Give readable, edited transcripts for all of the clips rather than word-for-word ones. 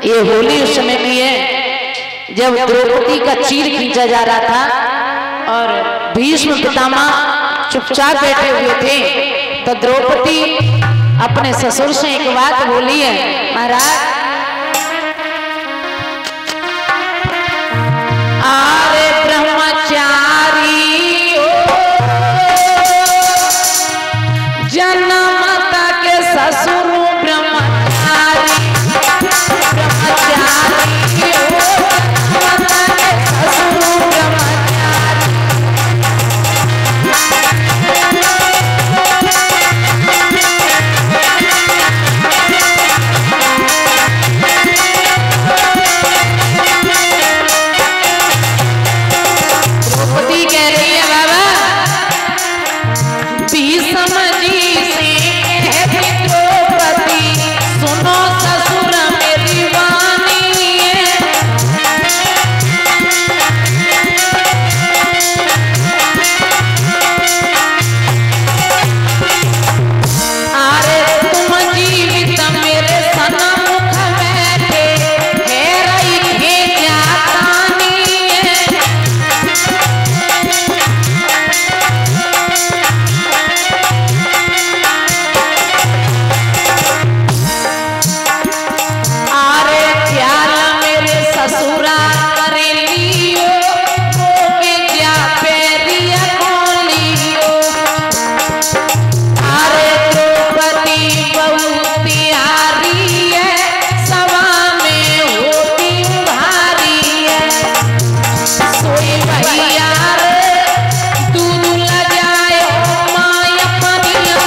ये होली उस समय की है जब द्रौपदी का चीर खींचा जा रहा था और भीष्म पितामह चुपचाप बैठे हुए थे, तो द्रौपदी अपने ससुर से एक बात बोली है, महाराज आरे ब्रह्मचारी जन्म तक ससुर ब्रह्मचारी, ब्रह्मचारी ससुर ब्रह्मचारी। द्रौपदी कह रही है बाबा भीष्म जी से कहती द्रौपदी सुनो ससुर मेरी वाणी है, अरे तुम जीवित मेरे सन्मुख बैठे है रही है जातानी है, आरे ख्याल मेरे ससुरा करे लियो के जा पेरिया खोलियो, आरे द्रौपदी बहुत प्यारी है सभा में होती भारी है, सोई भैया रे दूध लजाए माय अपनिया,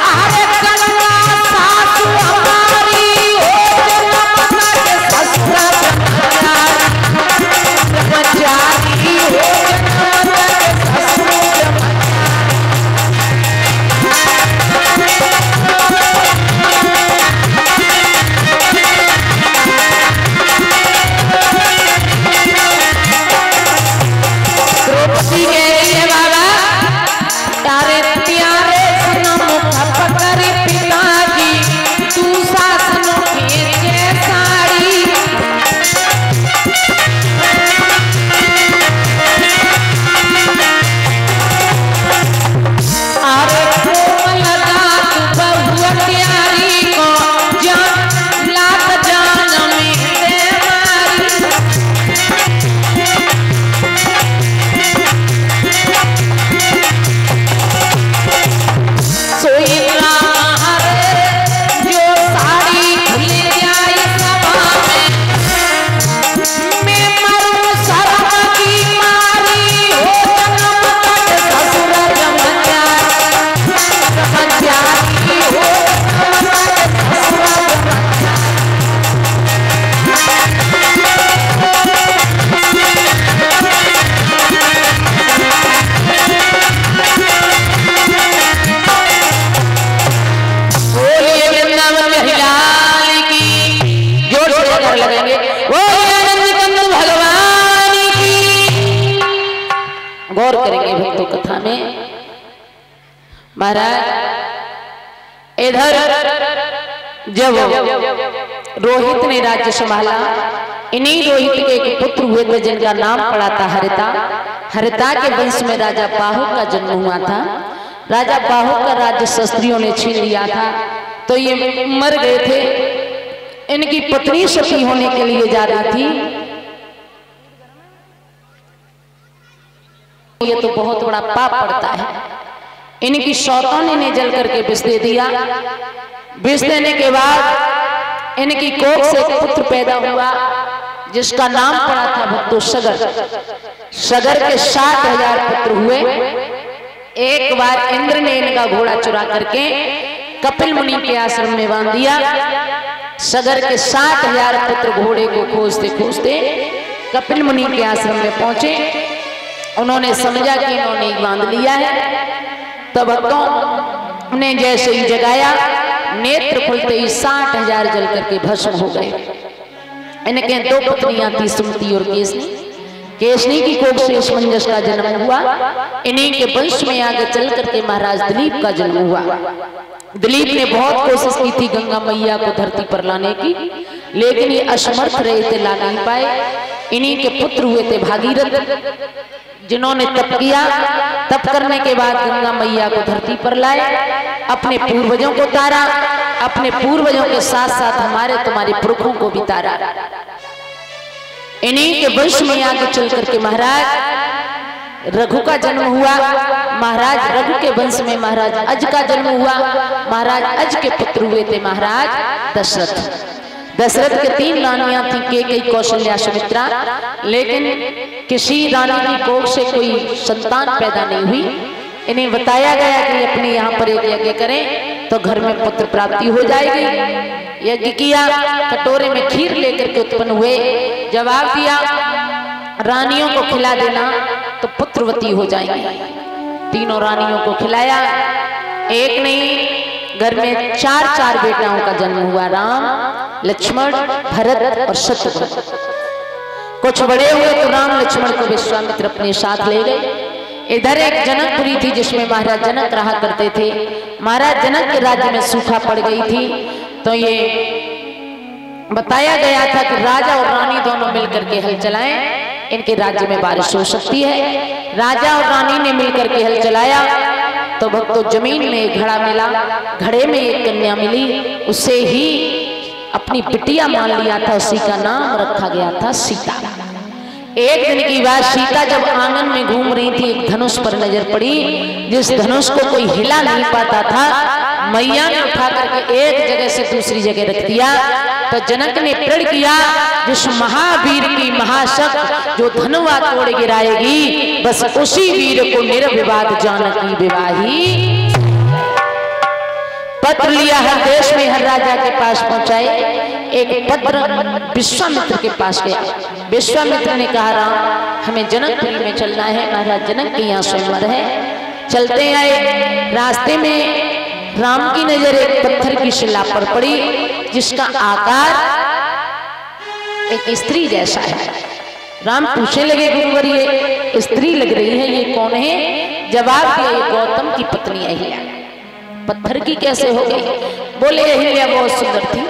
आरे कन्या सासु हमारी हो जन्म तक ससुर ब्रह्मचारी, ब्रह्मचारी हो जन्म तक ससुर ब्रह्मचारी। द्रौपदी कह रही है बाबा तारे प्यारे सन्मुख पकड़ पिताजी तू शासन खींचे साड़ी, अरे कोमल दात बहु प्यारी को जान लात जान में मारी, सोई राम हरे जो साड़ी खुल जाए सभा में, मैं मरूं शर्म की मारी हो जन्म तक ससुर ब्रह्मचारी, ब्रह्मचारी हो जन्म तक ससुर ब्रह्मचारी। बोलिए वृंदावन महिलाल की, जोर से कर लगेंगे बोलिए आनंद कंद भगवान की। गौर करेंगे भक्तों कथा में। महाराज इधर जब रोहित ने राज्य संभाला, इन्हीं रोहित के एक पुत्र हुए थे जिनका नाम पड़ा था हरिता। हरिता के वंश में राजा बाहु का जन्म हुआ था। राजा बाहु का राज्य शस्त्रियों ने छीन लिया था, तो ये मर गए थे। इनकी पत्नी सती होने के लिए जा रही थी। ये तो बहुत बड़ा पाप पड़ता है। इनकी सौतन ने जल करके विष दे दिया। विष देने के बाद इनकी कोख से एक पुत्र पैदा हुआ जिसका नाम पड़ा था भक्तों सगर। सगर के 60,000 पुत्र हुए। एक बार इंद्र ने इनका घोड़ा चुरा करके कपिल मुनि के आश्रम में बांध दिया। सगर के 60,000 पुत्र घोड़े को खोजते खोजते कपिल मुनि के आश्रम में पहुंचे। उन्होंने समझा कि इन्होंने बांध लिया है। तब भक्तों ने जैसे ही जगाया, नेत्र खुलते ही 60,000 जल करके भस्म हो गए। इनके 2 पत्नियां थी, सुमति और केसनी। केसनी की कोख से असमंजस का जन्म हुआ। इन्हीं के वंश में आगे चल करके महाराज दिलीप का जन्म हुआ। दिलीप ने बहुत कोशिश की थी गंगा मैया को धरती पर लाने की, लेकिन ये असमर्थ रहे थे, ला नहीं पाए। इन्हीं के पुत्र हुए थे भागीरथ, जिन्होंने तप किया। तप करने के बाद गंगा मैया को धरती पर लाए, अपने पूर्वजों को तारा, अपने पूर्वजों के साथ साथ हमारे तुम्हारे पुरखों को भी तारा। इन्हीं के वंश में आगे चल करके महाराज रघु का जन्म हुआ। महाराज रघु के वंश में महाराज अज का जन्म हुआ। महाराज अज के पुत्र हुए थे महाराज दशरथ। दशरथ के 3 रानियां थी, केकई, कौशल्या, सुमित्रा, लेकिन किसी रानी की कोख से कोई संतान पैदा नहीं हुई। इन्हें बताया गया कि अपने यहाँ पर एक यज्ञ करें तो घर में पुत्र प्राप्ति हो जाएगी। यज्ञ किया, कटोरे में खीर लेकर के उत्पन्न हुए। जवाब दिया रानियों को खिला देना तो पुत्रवती हो जाएंगी। तीनों रानियों को खिलाया, एक नहीं घर में 4 बेटाओं का जन्म हुआ, राम, लक्ष्मण, भरत और शत्रुघ्न। कुछ बड़े हुए तो राम लक्ष्मण को विश्वामित्र अपने साथ ले गए। इधर एक जनकपुरी थी जिसमें महाराज जनक रहा करते थे। महाराज जनक के राज्य में सूखा पड़ गई थी, तो ये बताया गया था कि राजा और रानी दोनों मिलकर के हल चलाएं, इनके राज्य में बारिश हो सकती है। राजा और रानी ने मिलकर के हल चलाया तो भक्तों जमीन में एक घड़ा मिला, घड़े में एक कन्या मिली, उससे ही अपनी बिटिया मान लिया था, उसी का नाम रखा गया था सीता। एक दिन की बात, सीता जब आंगन में घूम रही थी, एक धनुष पर नजर पड़ी, जिस धनुष को कोई हिला नहीं पाता था, मैया ने उठा करके एक जगह से दूसरी जगह रख दिया। तो जनक ने प्रण किया, जिस महावीर की महाशक्त जो धनुआ तोड़ गिराएगी, बस उसी वीर को निर्विवाद जानकी विवाही। पत्र लिया, हर देश में हर राजा के पास पहुंचाए। एक पत्र विश्वामित्र के पास गया। विश्वामित्र ने कहा राम हमें जनकपुरी में चलना है, महाराज जनक के यहाँ स्वयंवर है। चलते आए, रास्ते में राम की नजर एक पत्थर की शिला पर पड़ी, जिसका आकार एक स्त्री जैसा है। राम पूछने लगे गुरुवर ये स्त्री लग रही है, ये कौन है? जवाब दिया ये गौतम की पत्नी अहिल्या। पत्थर की कैसे हो गई? बोले अहिल्या बहुत सुंदर थी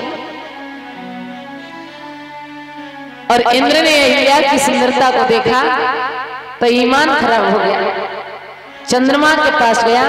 और इंद्र ने अहिल्या की सुंदरता को देखा तो ईमान खराब हो गया। चंद्रमा के पास गया,